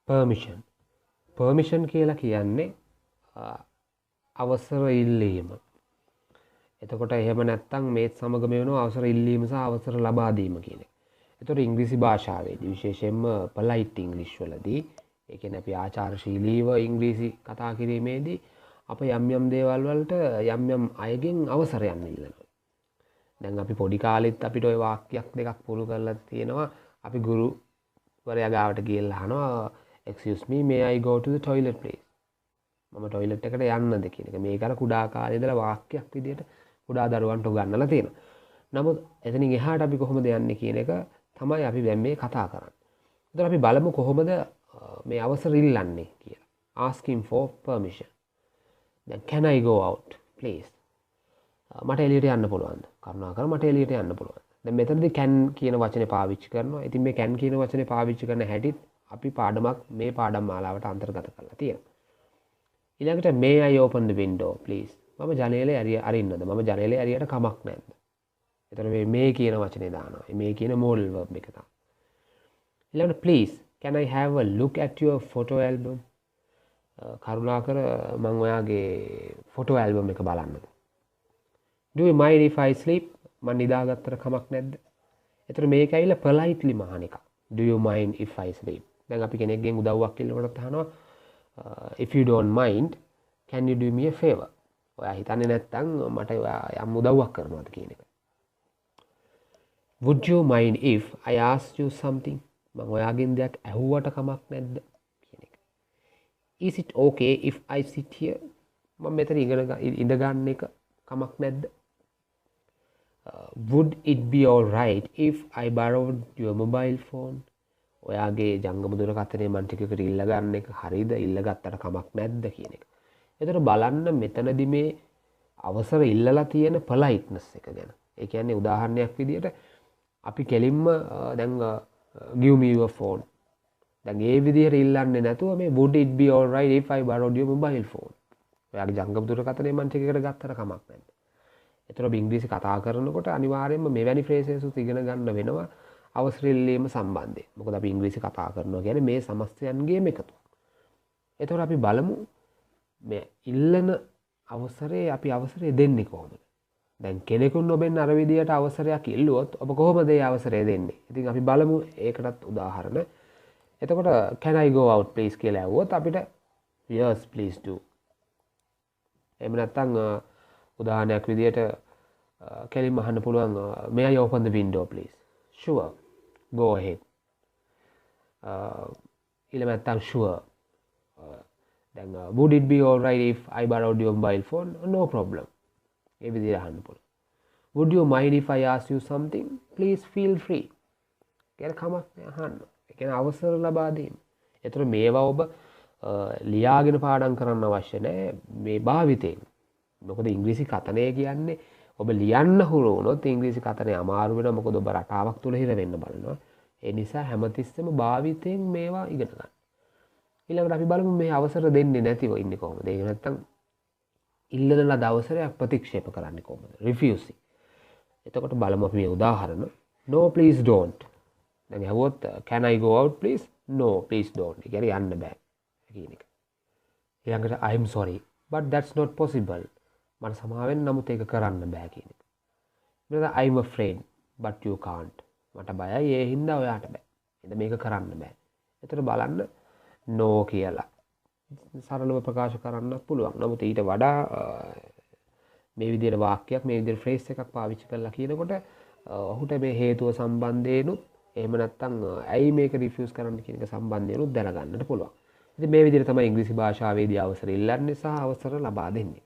permission. permission කියලා කියන්නේ අවසර ඉල්ලීම. එතකොට එහෙම නැත්නම් මේත් සමගම වෙනවා අවසර ඉල්ලීම සහ අවසර ලබා දීම කියන එක. එතකොට ඉංග්‍රීසි භාෂාවේදී විශේෂයෙන්ම polite English වලදී ඒ කියන්නේ අපි ආචාරශීලීව ඉංග්‍රීසි කතා කිරීමේදී අප යම් යම් දේවල් වලට යම් යම් අයගෙන් අවසරයක් ඉල්ලනවා. දැන් අපි පොඩි කාලෙත් අපිට ওই වාක්‍යයක් දෙකක් පුරු කරලා තියෙනවා. අපි ගුරුවරයා ගාවට ගිහලා අහනවා excuse me may I go to the toilet please. මම টয়ලට් එකට යන්නද කියන එක. මේක අර කුඩා කාලේ ඉඳලා වාක්‍යයක් විදියට කුඩා දරුවන්ට උගන්වලා තියෙනවා. නමුත් එතනින් එහාට අපි කොහොමද යන්නේ කියන එක තමයි අපි දැන් මේ කතා කරන්නේ. එතකොට අපි බලමු කොහොමද මේ අවසර ඉල්ලන්නේ කියලා. asking for permission. දැන් can I go out please? මට එළියට යන්න පුළුවන්ද? කරුණාකර මට එළියට යන්න පුළුවන්ද? දැන් මෙතනදී can කියන වචනේ පාවිච්චි කරනවා. ඉතින් මේ can කියන වචනේ පාවිච්චි කරන හැටිත් අපි පාඩමක් මේ පාඩම් මාලාවට අන්තර්ගත කරලා තියෙනවා. ඊළඟට may I open the window please? මම ජනේලේ අරින්නද? මම ජනේලේ ඇරියට කමක් නැද්ද? එතන මේ කියන වචනේ දානවා. මේ කියන modal verb එක තමයි. ඊළඟට please can I have a look at your photo album? කරුණාකර මම ඔයාගේ ෆොටෝ ඇල්බම් එක බලන්නද? Do you mind if I sleep? මම නිදාගත්තට කමක් නැද්ද? එතකොට මේක ඇවිල්ලා politely මහන එක. Do you mind if I sleep? දැන් අපි කෙනෙක්ගෙන් උදව්වක් ඉල්ලනකොට අහනවා if you don't mind can you do me a favor? ඔයා හිතන්නේ නැත්නම් මට ඔයා යම් උදව්වක් කරනවද කියන එක. Would you mind if I asked you something? මම ඔයාගෙන් දෙයක් ඇහුවට කමක් නැද්ද කියන එක. Is it okay if I sit here? මම මෙතන ඉඳ ගන්න එක කමක් නැද්ද? Would it be all right if I borrowed your mobile phone? ඔයාගේ ජංගම දුරකථනය මම ටිකකට ඉල්ල ගන්න එක හරියද? ඉල්ල ගත්තට කමක් නැද්ද කියන එක. එතකොට බලන්න මෙතනදි මේ අවසර ඉල්ලලා තියෙන politeness එක ගැන. ඒ කියන්නේ උදාහරණයක් විදියට අපි කෙලින්ම දැන් give me your phone. දැන් ඒ විදිහට ඉල්ලන්නේ නැතුව මේ would it be all right if I borrowed your mobile phone? ඔයාගේ ජංගම දුරකථනය මම ටිකකට ගත්තට කමක් නැද්ද? එතකොට ඉංග්‍රීසි කතා කරනකොට අනිවාර්යයෙන්ම මෙවැනි ෆ්‍රේසස් උත් ඉගෙන ගන්න වෙනවා අවසර ඉල්ලීම සම්බන්ධයෙන්. මොකද අපි ඉංග්‍රීසි කතා කරනවා කියන්නේ මේ සමස්තයන්ගේම එකතුවක්. එතකොට අපි බලමු මේ ඉල්ලන අවසරේ අපි අවසරය දෙන්නේ කොහොමද? දැන් කෙනෙකුන් ඔබෙන් අර විදියට අවසරයක් ඉල්ලුවොත් ඔබ කොහොමද ඒ අවසරය දෙන්නේ? ඉතින් අපි බලමු ඒකටත් උදාහරණ. එතකොට can I go out please කියලා ඇහුවොත් අපිට yes please do. එහෙම නැත්නම් උදාහරණයක් විදියට කෙලින්ම අහන්න පුළුවන් may I open the window please? Sure. Go ahead. ඊළඟ නැත්නම් sure. දැන් would it be all right if I borrowed your mobile phone? No problem. ඒ විදිහට අහන්න පුළුවන්. Would you mind if I ask you something? Please feel free. කියලා කමක් නෑ අහන්න. ඒ කියන්නේ අවසර ලබා දීම. ඒතර මේවා ඔබ ලියාගෙන පාඩම් කරන්න අවශ්‍ය නෑ මේ භාවිතයෙන්. මොකද ඉංග්‍රීසි කතනය කියන්නේ ඔබ ලියන්න හුරු වුණොත් ඉංග්‍රීසි කතනය අමාරු වෙනවා. මොකද ඔබ රටාවක් තුල හිර වෙන්න බලනවා. ඒ නිසා හැමතිස්සෙම භාවිතයෙන් මේවා ඉගෙන ගන්න. ඊළඟට අපි බලමු මේ අවසර දෙන්නේ නැතිව ඉන්නේ කොහොමද? ඒක නැත්තම් ඉල්ලන ලද අවසරයක් ප්‍රතික්ෂේප කරන්නේ කොහොමද? refusing. එතකොට බලමු අපි මේ උදාහරණ. No please don't. දැන් අහුවොත් can I go out please? No please don't. ඒ කියන්නේ යන්න බෑ කියන එක. ඊළඟට I'm sorry but that's not possible. මට සමාව වෙන්න නමුත් ඒක කරන්න බෑ කියන එක. ඊළඟට I'm afraid but you can't. මට බයයි ඒ හින්දා ඔයාට බෑ. එහෙනම් මේක කරන්න බෑ. එතකොට බලන්න no කියලා සරලව ප්‍රකාශ කරන්න පුළුවන්. නමුත් ඊට වඩා මේ විදිහට වාක්‍යයක් මේ විදිහට ෆ්‍රේස් එකක් පාවිච්චි කරලා කියනකොට ඔහුට මේ හේතුව සම්බන්ධයෙන්ුත් එහෙම නැත්නම් ඇයි මේක රිෆියුස් කරන්න කියන එක සම්බන්ධයෙන්ුත් දැනගන්නට පුළුවන්. ඉතින් මේ විදිහට තමයි ඉංග්‍රීසි භාෂාවේදී අවසර ඉල්ලන්නේ සහ අවසර ලබා දෙන්නේ.